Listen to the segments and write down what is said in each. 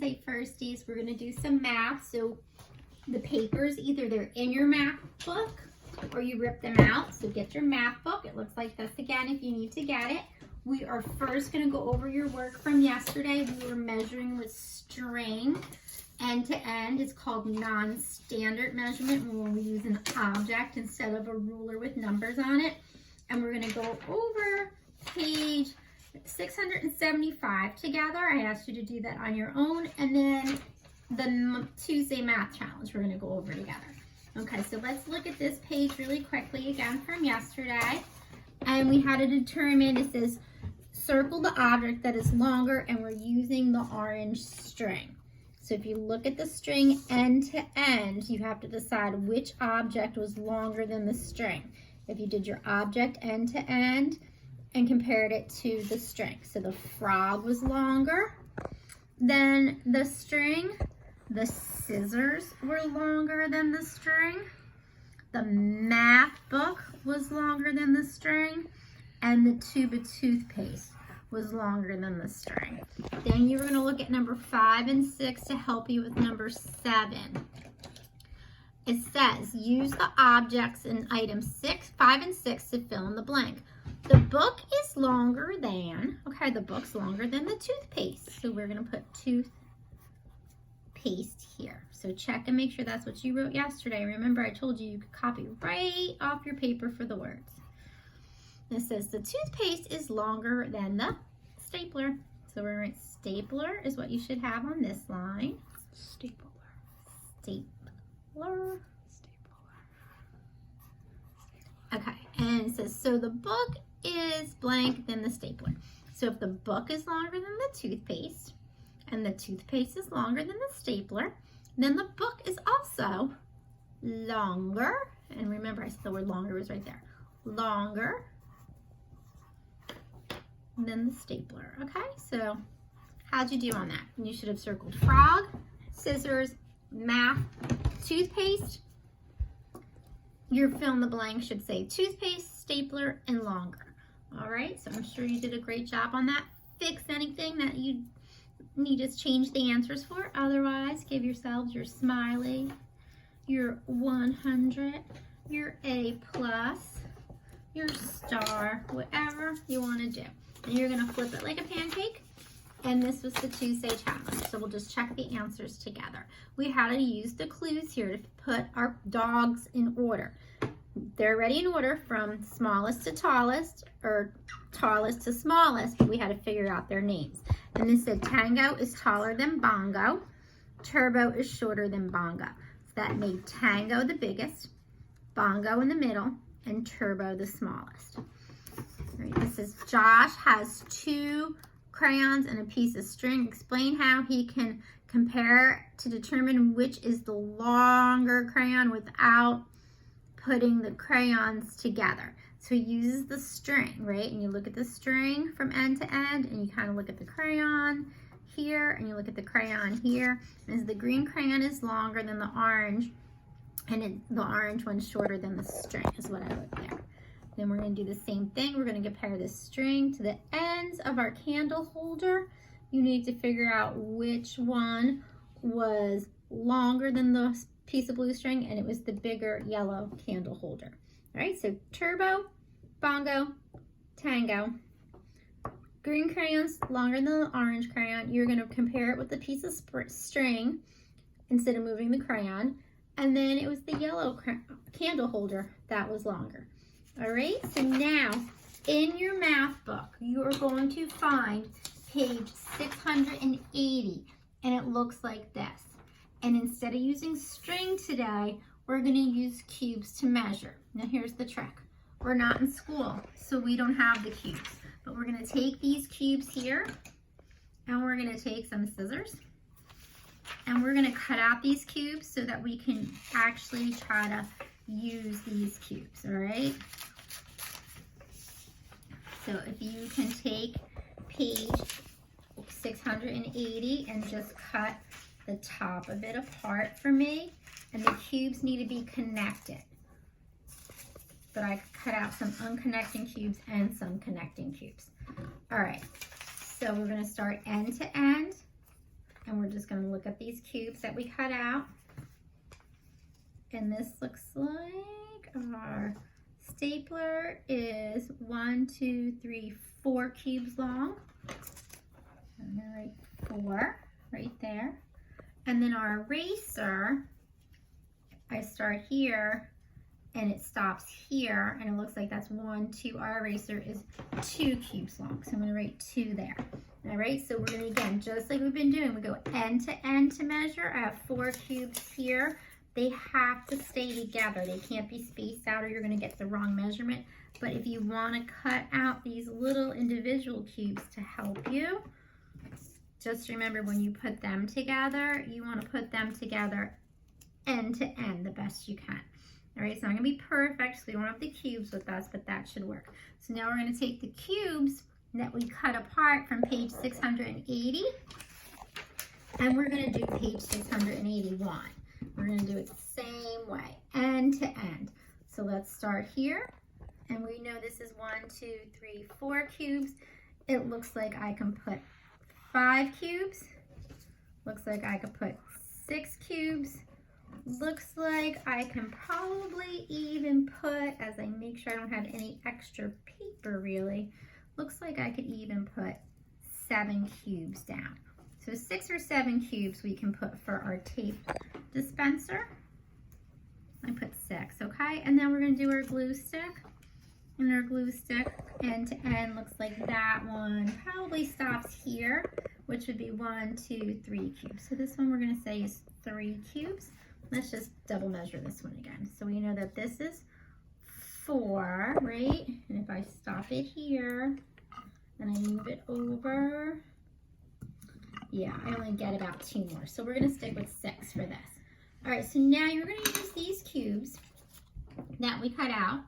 Wednesday firsties. We're gonna do some math. So the papers, either they're in your math book or you rip them out. So get your math book. It looks like this again if you need to get it. We are first gonna go over your work from yesterday. We were measuring with string. End to end is called non-standard measurement when we use an object instead of a ruler with numbers on it. And we're gonna go over page 675 together. I asked you to do that on your own. And then the Tuesday math challenge we're gonna go over together. Okay, so let's look at this page really quickly again from yesterday. And we had to determine, it says, circle the object that is longer, and we're using the orange string. So if you look at the string end to end, you have to decide which object was longer than the string. If you did your object end to end and compared it to the string. So the frog was longer than the string. The scissors were longer than the string. The math book was longer than the string. And the tube of toothpaste was longer than the string. Then you're going to look at number 5 and 6 to help you with number 7. It says, use the objects in items 5 and 6 to fill in the blank. The book is longer than, okay, the book's longer than the toothpaste. So we're going to put toothpaste here. So check and make sure that's what you wrote yesterday. Remember, I told you you could copy right off your paper for the words. It says the toothpaste is longer than the stapler. So we're going to write stapler is what you should have on this line. Stapler. Stapler. Okay, and it says, so the book is blank than the stapler. So if the book is longer than the toothpaste, and the toothpaste is longer than the stapler, then the book is also longer. And remember, I said the word longer was right there. Longer than the stapler. Okay, so how'd you do on that? You should have circled frog, scissors, math, toothpaste. Your fill in the blank should say toothpaste, stapler, and longer. All right, so I'm sure you did a great job on that. Fix anything that you need to change the answers for. Otherwise, give yourselves your smiley, your 100, your A+, your star, whatever you want to do. And you're going to flip it like a pancake. And this was the Tuesday challenge. So we'll just check the answers together. We had to use the clues here to put our dogs in order. They're already in order from smallest to tallest, or tallest to smallest, but we had to figure out their names. And this said Tango is taller than Bongo. Turbo is shorter than Bongo. So that made Tango the biggest, Bongo in the middle, and Turbo the smallest. Right, this is Josh has 2 crayons and a piece of string. Explain how he can compare to determine which is the longer crayon without putting the crayons together. So he uses the string, right? And you look at the string from end to end, and you kind of look at the crayon here, and you look at the crayon here. And as the green crayon is longer than the orange, and the orange one's shorter than the string is what I wrote there. Then we're going to do the same thing. We're going to compare the string to the ends of our candle holder. You need to figure out which one was longer than the piece of blue string, and it was the bigger yellow candle holder. All right, so Turbo, Bongo, Tango. Green crayon's longer than the orange crayon. You're going to compare it with the piece of string instead of moving the crayon. And then it was the yellow candle holder that was longer. All right, so now in your math book, you are going to find page 680, and it looks like this. And instead of using string today, we're going to use cubes to measure. Now here's the trick. We're not in school, so we don't have the cubes. But we're going to take these cubes here, and we're going to take some scissors, and we're going to cut out these cubes so that we can actually try to use these cubes, all right? So if you can take page 680 and just cut the top of it apart for me, and the cubes need to be connected. But I cut out some unconnecting cubes and some connecting cubes. All right, so we're going to start end to end. And we're just gonna look at these cubes that we cut out. And this looks like our stapler is 4 cubes long. I'm gonna write 4 right there. And then our eraser, I start here and it stops here, and it looks like that's 1, 2. Our eraser is 2 cubes long, so I'm gonna write 2 there. All right, so we're gonna, again, just like we've been doing, we go end to end to measure. I have 4 cubes here. They have to stay together. They can't be spaced out or you're gonna get the wrong measurement. But if you wanna cut out these little individual cubes to help you, just remember when you put them together, you wanna put them together end to end the best you can. All right, it's not gonna be perfect, so we don't have the cubes with us, but that should work. So now we're gonna take the cubes that we cut apart from page 680, and we're gonna do page 681. We're gonna do it the same way, end to end. So let's start here, and we know this is 1, 2, 3, 4 cubes. It looks like I can put 5 cubes. Looks like I could put 6 cubes. Looks like I can probably even put, as I make sure I don't have any extra paper really, looks like I could even put 7 cubes down. So 6 or 7 cubes we can put for our tape dispenser. I put 6, okay? And then we're gonna do our glue stick. And our glue stick end to end looks like that one probably stops here, which would be 1, 2, 3 cubes. So this one we're gonna say is 3 cubes. Let's just double measure this one again. So we know that this is 4, right? And if I stop it here and I move it over, yeah, I only get about 2 more. So we're gonna stick with 6 for this. All right, so now you're gonna use these cubes that we cut out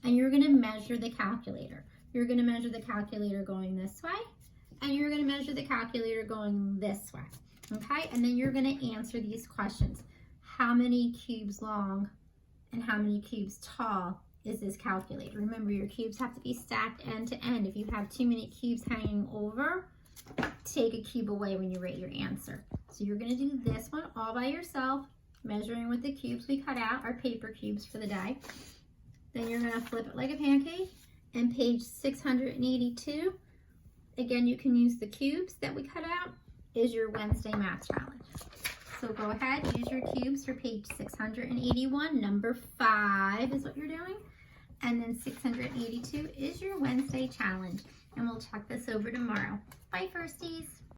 and you're gonna measure the calculator. You're gonna measure the calculator going this way and you're gonna measure the calculator going this way, okay? And then you're gonna answer these questions. How many cubes long and how many cubes tall is this calculator? Remember, your cubes have to be stacked end to end. If you have too many cubes hanging over, take a cube away when you write your answer. So you're gonna do this one all by yourself, measuring with the cubes we cut out, our paper cubes for the day. Then you're gonna flip it like a pancake, and page 682, again, you can use the cubes that we cut out, is your Wednesday math challenge. So go ahead, use your cubes for page 681. Number 5 is what you're doing. And then 682 is your Wednesday challenge. And we'll check this over tomorrow. Bye, firsties.